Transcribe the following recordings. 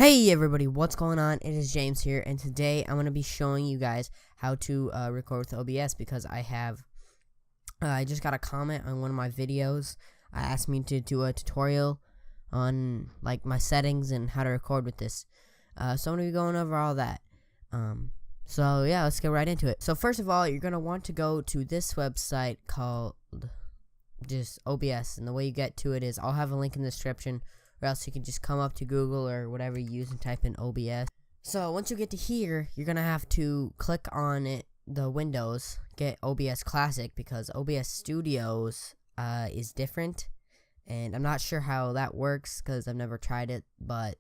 Hey everybody, what's going on? It is James here, and today I'm going to be showing you guys how to record with OBS because I just got a comment on one of my videos. I asked me to do a tutorial on like my settings and how to record with this. So I'm going to be going over all that. So yeah, let's get right into it. So first of all, you're going to want to go to this website called just OBS, and the way you get to it is I'll have a link in the description. Or else you can just come up to Google or whatever you use and type in OBS. So once you get to here, you're going to have to click on it, the Windows, get OBS Classic, because OBS Studios is different. And I'm not sure how that works because I've never tried it. But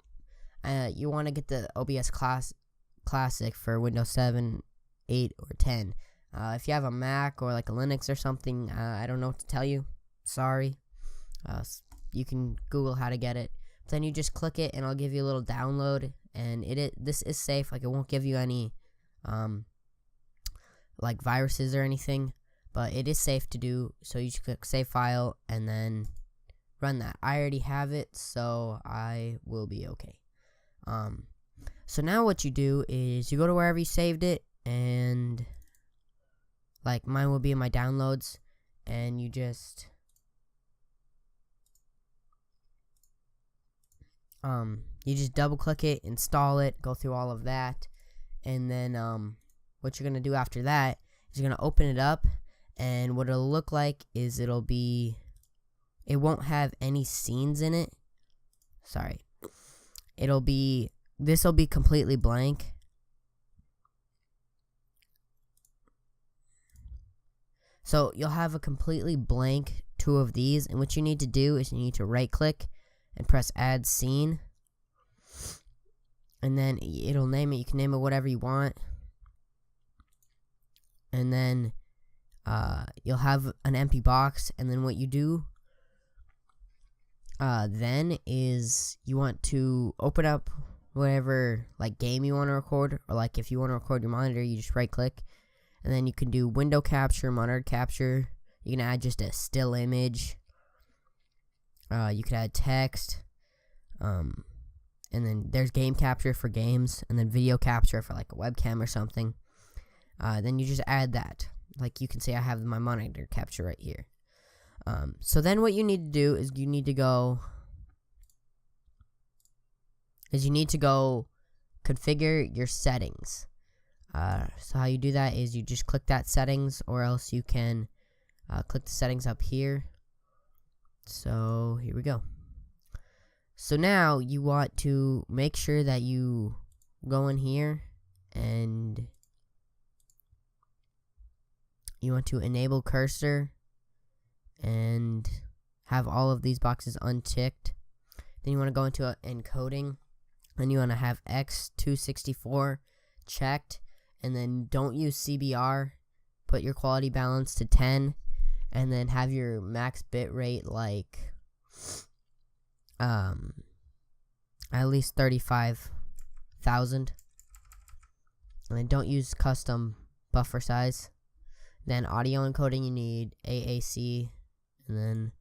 you want to get the OBS Classic for Windows 7, 8, or 10. If you have a Mac or like a Linux or something, I don't know what to tell you. Sorry. You can Google how to get it. Then you just click it, and I'll give you a little download. And this is safe. Like, it won't give you any like viruses or anything, but it is safe to do. So you just click save file and then run that. I already have it, so I will be okay. So now what you do is you go to wherever you saved it, and like mine will be in my downloads, and you just double click it, install it, go through all of that, and then what you're gonna do after that is you're gonna open it up, and what it'll look like is it won't have any scenes in it. Sorry, this will be completely blank. So you'll have a completely blank two of these, and what you need to do is you need to right click and press add scene, and then it'll name it. You can name it whatever you want, and then you'll have an empty box. And then what you do then is you want to open up whatever like game you want to record, or like if you want to record your monitor, you just right click, and then you can do window capture, monitor capture. You can add just a still image. You could add text, and then there's game capture for games, and then video capture for like a webcam or something. Then you just add that. Like you can see I have my monitor capture right here. So then what you need to do is you need to go configure your settings. So how you do that is you just click that settings, or else you can click the settings up here. So here we go. So now you want to make sure that you go in here and you want to enable cursor and have all of these boxes unticked. Then you want to go into encoding, and you want to have X264 checked, and then don't use CBR. Put your quality balance to 10. And then have your max bit rate like at least 35,000. And then don't use custom buffer size. Then audio encoding, you need AAC, and then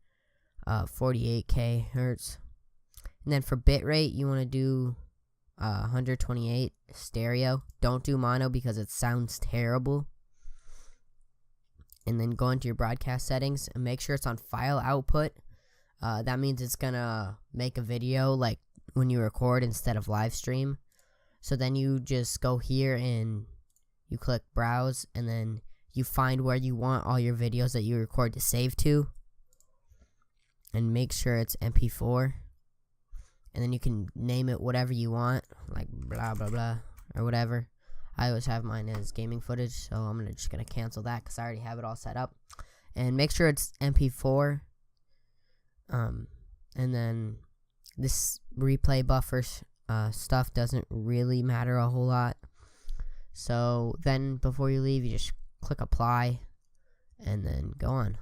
48K hertz. And then for bit rate, you want to do 128 stereo. Don't do mono because it sounds terrible. And then go into your broadcast settings and make sure it's on file output. That means it's gonna make a video like when you record instead of live stream. So then you just go here and you click browse, and then you find where you want all your videos that you record to save to, and make sure it's MP4. And then you can name it whatever you want, like blah blah blah or whatever. I always have mine as gaming footage, so I'm just gonna cancel that because I already have it all set up. And make sure it's MP4. And then this replay buffer stuff doesn't really matter a whole lot. So then before you leave, you just click apply, and then go on.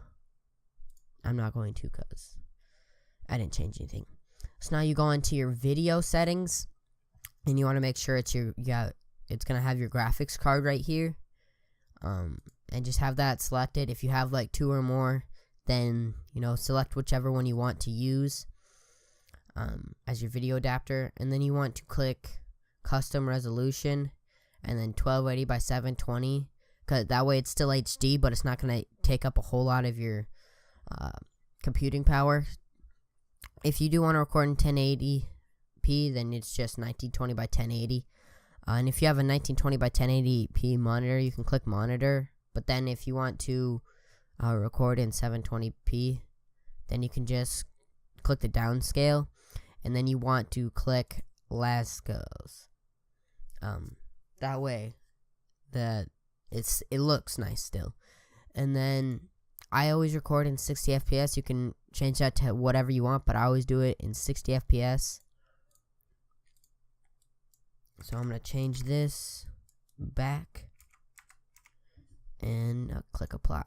I'm not going to because I didn't change anything. So now you go into your video settings, and you want to make sure it's gonna have your graphics card right here, and just have that selected. If you have like 2 or more, then select whichever one you want to use. as your video adapter, and then you want to click custom resolution and then 1280 by 720, because that way it's still HD, but it's not going to take up a whole lot of your computing power. If you do want to record in 1080p, then it's just 1920 by 1080. And if you have a 1920 by 1080p monitor, you can click monitor. But then if you want to record in 720p, then you can just click the downscale, and then you want to click Lascos. That way, it looks nice still. And then I always record in 60 FPS. You can change that to whatever you want, but I always do it in 60 FPS. So I'm gonna change this back and click apply.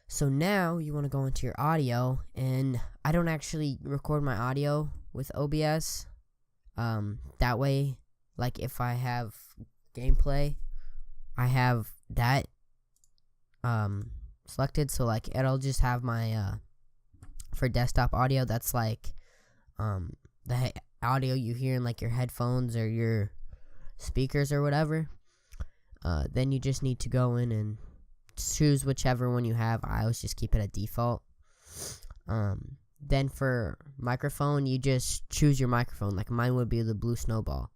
So now you want to go into your audio, and I don't actually record my audio with O.B.S. That way, like if I have gameplay, I have that selected, so like it'll just have my for desktop audio, that's like the audio you hear in like your headphones or your speakers or whatever. Then you just need to go in and choose whichever one you have. I always just keep it at default. Then for microphone, you just choose your microphone. Like mine would be the Blue Snowball,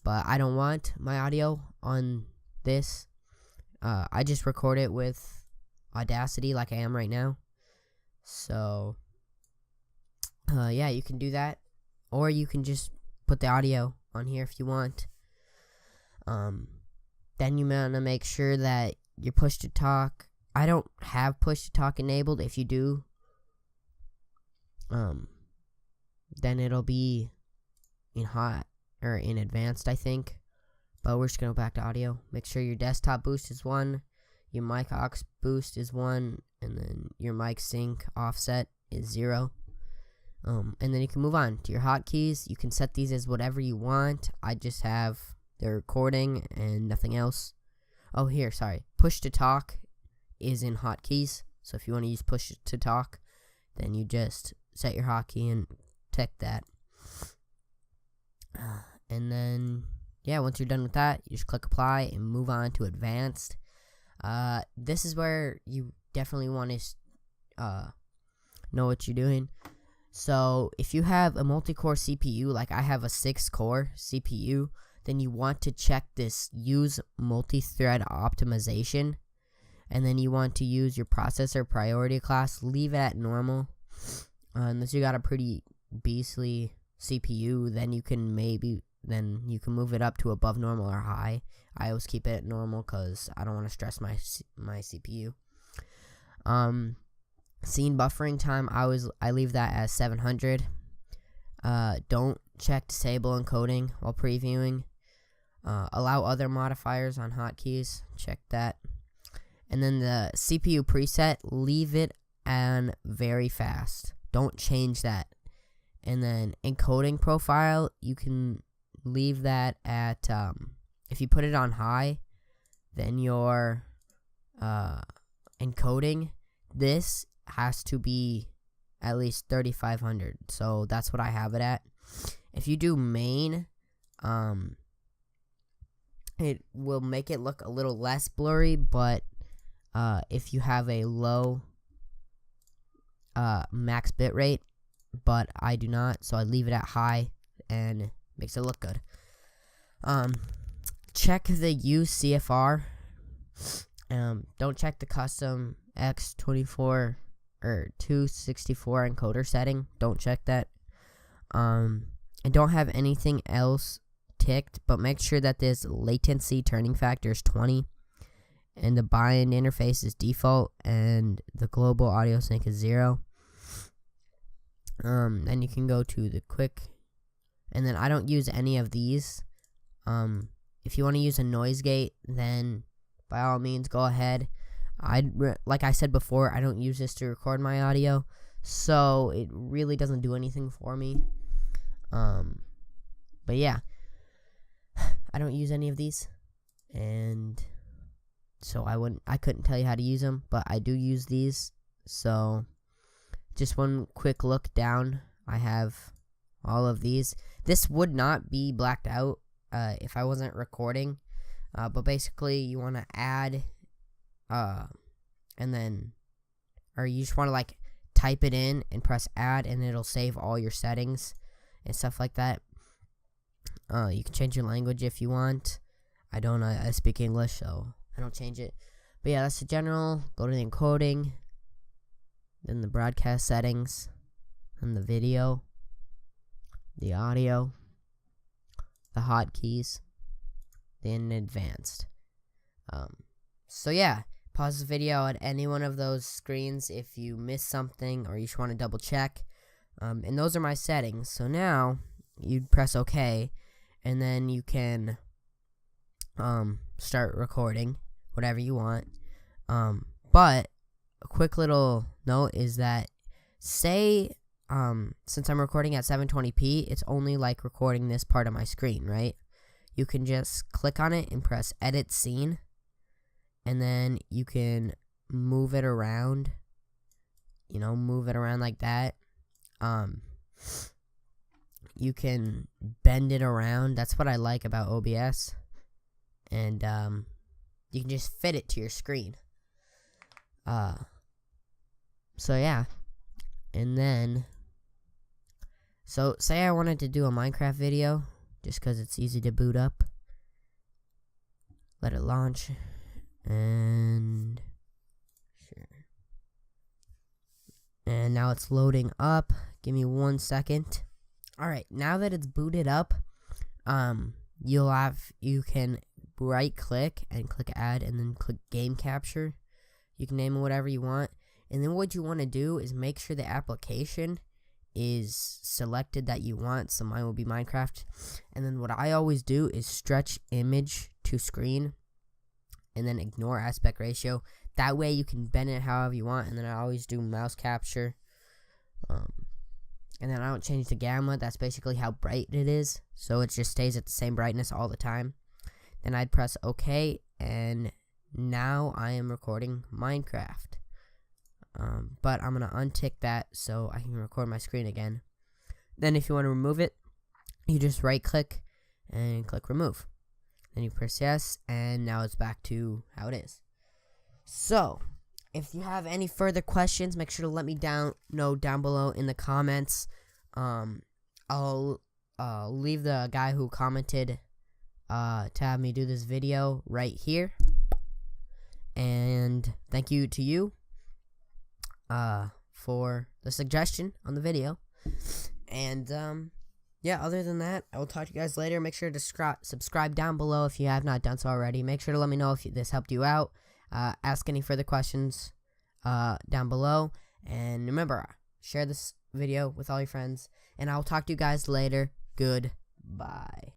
but I don't want my audio on this. I just record it with Audacity like I am right now. So yeah, you can do that, or you can just put the audio on here if you want. Then you want to make sure that your push to talk, I don't have push to talk enabled. If you do, then it'll be in hot or in advanced, I think. But we're just gonna go back to audio. Make sure your desktop boost is 1, your mic aux boost is 1, and then your mic sync offset is 0. And then you can move on to your hotkeys. You can set these as whatever you want. I just have the recording and nothing else. Oh, here, sorry. Push to talk is in hotkeys. So if you want to use push to talk, then you just set your hotkey and check that. And then, yeah, once you're done with that, you just click apply and move on to advanced. This is where you definitely want to know what you're doing. So if you have a multi-core CPU, like I have a 6-core CPU, then you want to check this use multi-thread optimization, and then you want to use your processor priority class. Leave it at normal. Unless you got a pretty beastly CPU, then you can move it up to above normal or high. I always keep it at normal because I don't want to stress my CPU. Scene buffering time, I leave that as 700. Don't check disable encoding while previewing. Allow other modifiers on hotkeys. Check that. And then the CPU preset, leave it on very fast. Don't change that. And then encoding profile, you can leave that at if you put it on high, then your encoding, this has to be at least 3500. So that's what I have it at. If you do main, it will make it look a little less blurry, but if you have a low max bitrate, but I do not, so I leave it at high and makes it look good. Check the use CFR. Don't check the custom X24 or 264 encoder setting. Don't check that. And don't have anything else ticked, but make sure that this latency turning factor is 20, and the bind interface is default, and the global audio sync is 0. Then you can go to the quick, and then I don't use any of these. If you want to use a noise gate, then by all means go ahead. Like I said before, I don't use this to record my audio, so it really doesn't do anything for me. But yeah, I don't use any of these, and so I couldn't tell you how to use them, but I do use these. So just one quick look down I have all of these. This would not be blacked out if I wasn't recording, but basically you want to add and then, or you just want to like type it in and press add, and it'll save all your settings and stuff like that. You can change your language if you want. I don't. I speak English, so I don't change it. But yeah, that's the general. Go to the encoding, then the broadcast settings, and the video, the audio, the hotkeys, then advanced. So yeah, pause the video at any one of those screens if you miss something or you just want to double check. And those are my settings. So now you'd press OK, and then you can start recording whatever you want. But a quick little note is that, say since I'm recording at 720p, it's only like recording this part of my screen, right? You can just click on it and press edit scene, and then you can move it around, move it around like that. You can bend it around. That's what I like about O.B.S. And you can just fit it to your screen. So yeah. And then, so say I wanted to do a Minecraft video, just because it's easy to boot up. Let it launch. And sure. And now it's loading up. Give me 1 second. Alright, now that it's booted up, you can right click and click add, and then click game capture. You can name it whatever you want. And then what you want to do is make sure the application is selected that you want. So mine will be Minecraft. And then what I always do is stretch image to screen, and then ignore aspect ratio. That way you can bend it however you want. And then I always do mouse capture. And then I don't change the gamma. That's basically how bright it is. So it just stays at the same brightness all the time. Then I'd press OK. And now I am recording Minecraft. But I'm going to untick that so I can record my screen again. Then if you want to remove it, you just right click and click remove. Then you press yes, and now it's back to how it is. So, if you have any further questions, make sure to let me know down below in the comments. I'll leave the guy who commented to have me do this video right here. And thank you to you for the suggestion on the video. And yeah, other than that, I will talk to you guys later. Make sure to subscribe down below if you have not done so already. Make sure to let me know if this helped you out. Ask any further questions down below. And remember, share this video with all your friends. And I will talk to you guys later. Goodbye.